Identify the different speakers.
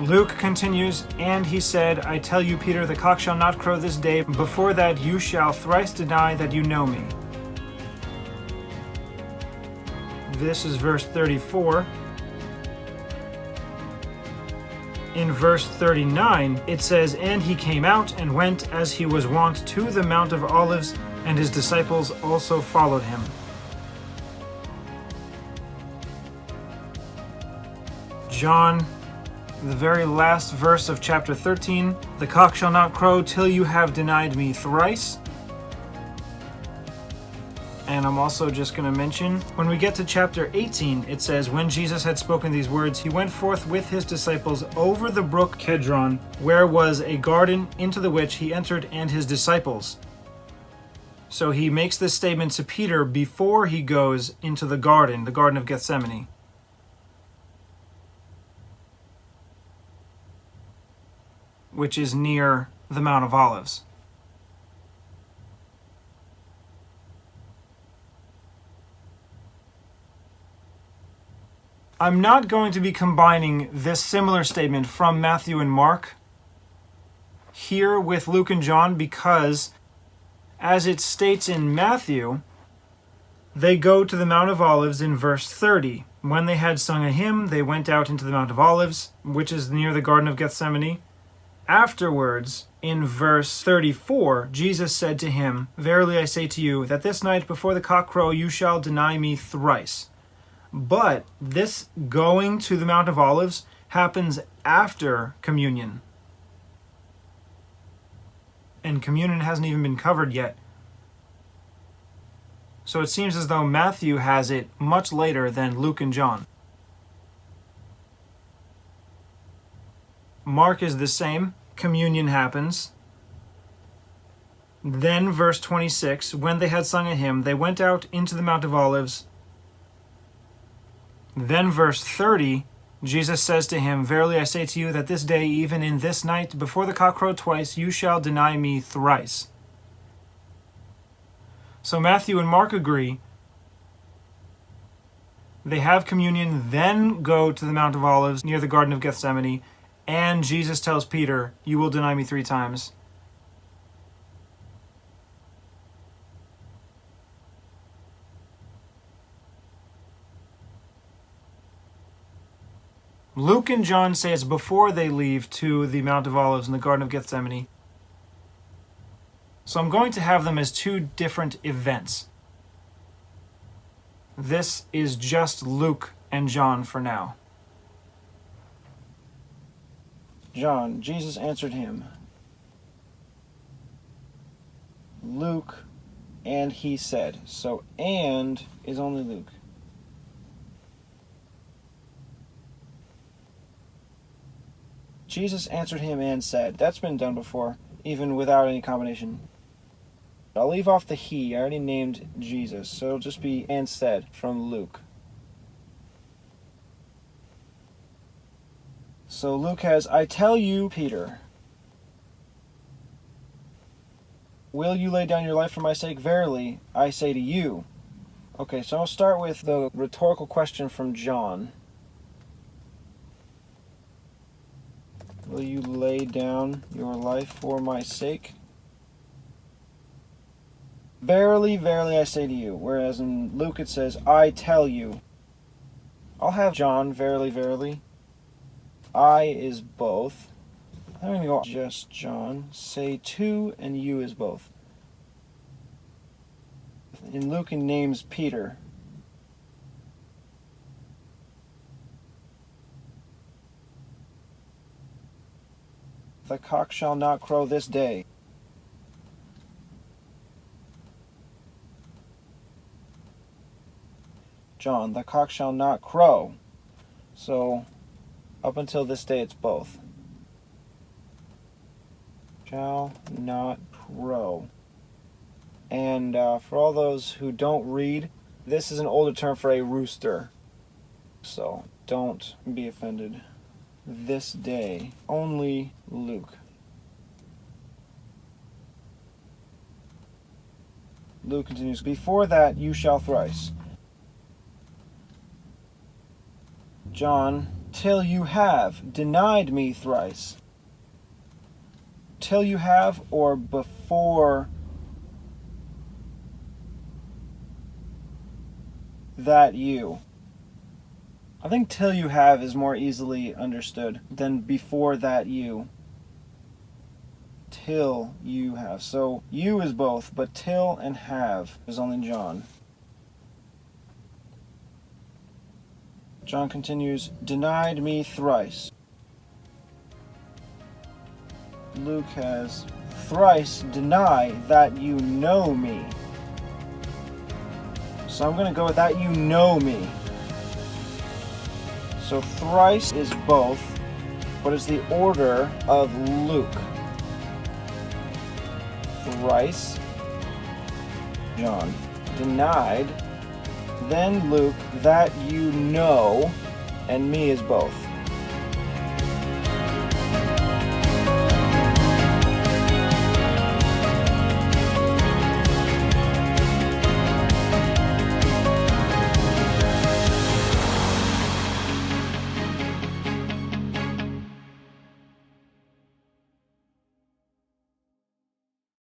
Speaker 1: Luke continues, and he said, I tell you, Peter, the cock shall not crow this day. Before that you shall thrice deny that you know me. This is verse 34. In verse 39, it says, And he came out and went as he was wont to the Mount of Olives, and his disciples also followed him. John, the very last verse of chapter 13, the cock shall not crow till you have denied me thrice. And I'm also just going to mention, when we get to chapter 18, it says, When Jesus had spoken these words, he went forth with his disciples over the brook Kedron, where was a garden, into the which he entered and his disciples. So he makes this statement to Peter before he goes into the Garden of Gethsemane. Which is near the Mount of Olives. I'm not going to be combining this similar statement from Matthew and Mark here with Luke and John because, as it states in Matthew, they go to the Mount of Olives in verse 30. When they had sung a hymn, they went out into the Mount of Olives, which is near the Garden of Gethsemane. Afterwards, in verse 34, Jesus said to him, Verily I say to you, that this night before the cock crow you shall deny me thrice. But this going to the Mount of Olives happens after communion. And communion hasn't even been covered yet. So it seems as though Matthew has it much later than Luke and John. Mark is the same. Communion happens. Then verse 26, when they had sung a hymn, they went out into the Mount of Olives. Then verse 30, Jesus says to him, Verily I say to you that this day, even in this night, before the cock crow twice, you shall deny me thrice. So Matthew and Mark agree. They have communion, then go to the Mount of Olives near the Garden of Gethsemane, and Jesus tells Peter, You will deny me 3 times. Luke and John say it's before they leave to the Mount of Olives in the Garden of Gethsemane. So I'm going to have them as 2 different events. This is just Luke and John for now. John, Jesus answered him. Luke, and he said. So, and is only Luke. Jesus answered him and said. That's been done before, even without any combination. I'll leave off the he. I already named Jesus, so it'll just be and said from Luke. So Luke has, I tell you, Peter, will you lay down your life for my sake? Verily, I say to you. Okay, so I'll start with the rhetorical question from John. Will you lay down your life for my sake? Verily, verily, I say to you. Whereas in Luke it says, I tell you. I'll have John, verily, verily. I is both. I'm going to go just John. Say to and you is both. In Luke it names Peter. The cock shall not crow this day. John, the cock shall not crow. So, up until this day, it's both. Shall not crow. And for all those who don't read, this is an older term for a rooster. So, don't be offended. This day, only Luke. Luke continues, before that you shall thrice. John till you have denied me thrice. Till you have, or before that you. I think till you have is more easily understood than before that you. Till you have. So you is both, but till and have is only John. John continues, denied me thrice. Luke has, thrice deny that you know me. So I'm going to go with that you know me. So thrice is both, but it's the order of Luke. Thrice, John. Denied, then Luke, that you know, and me is both.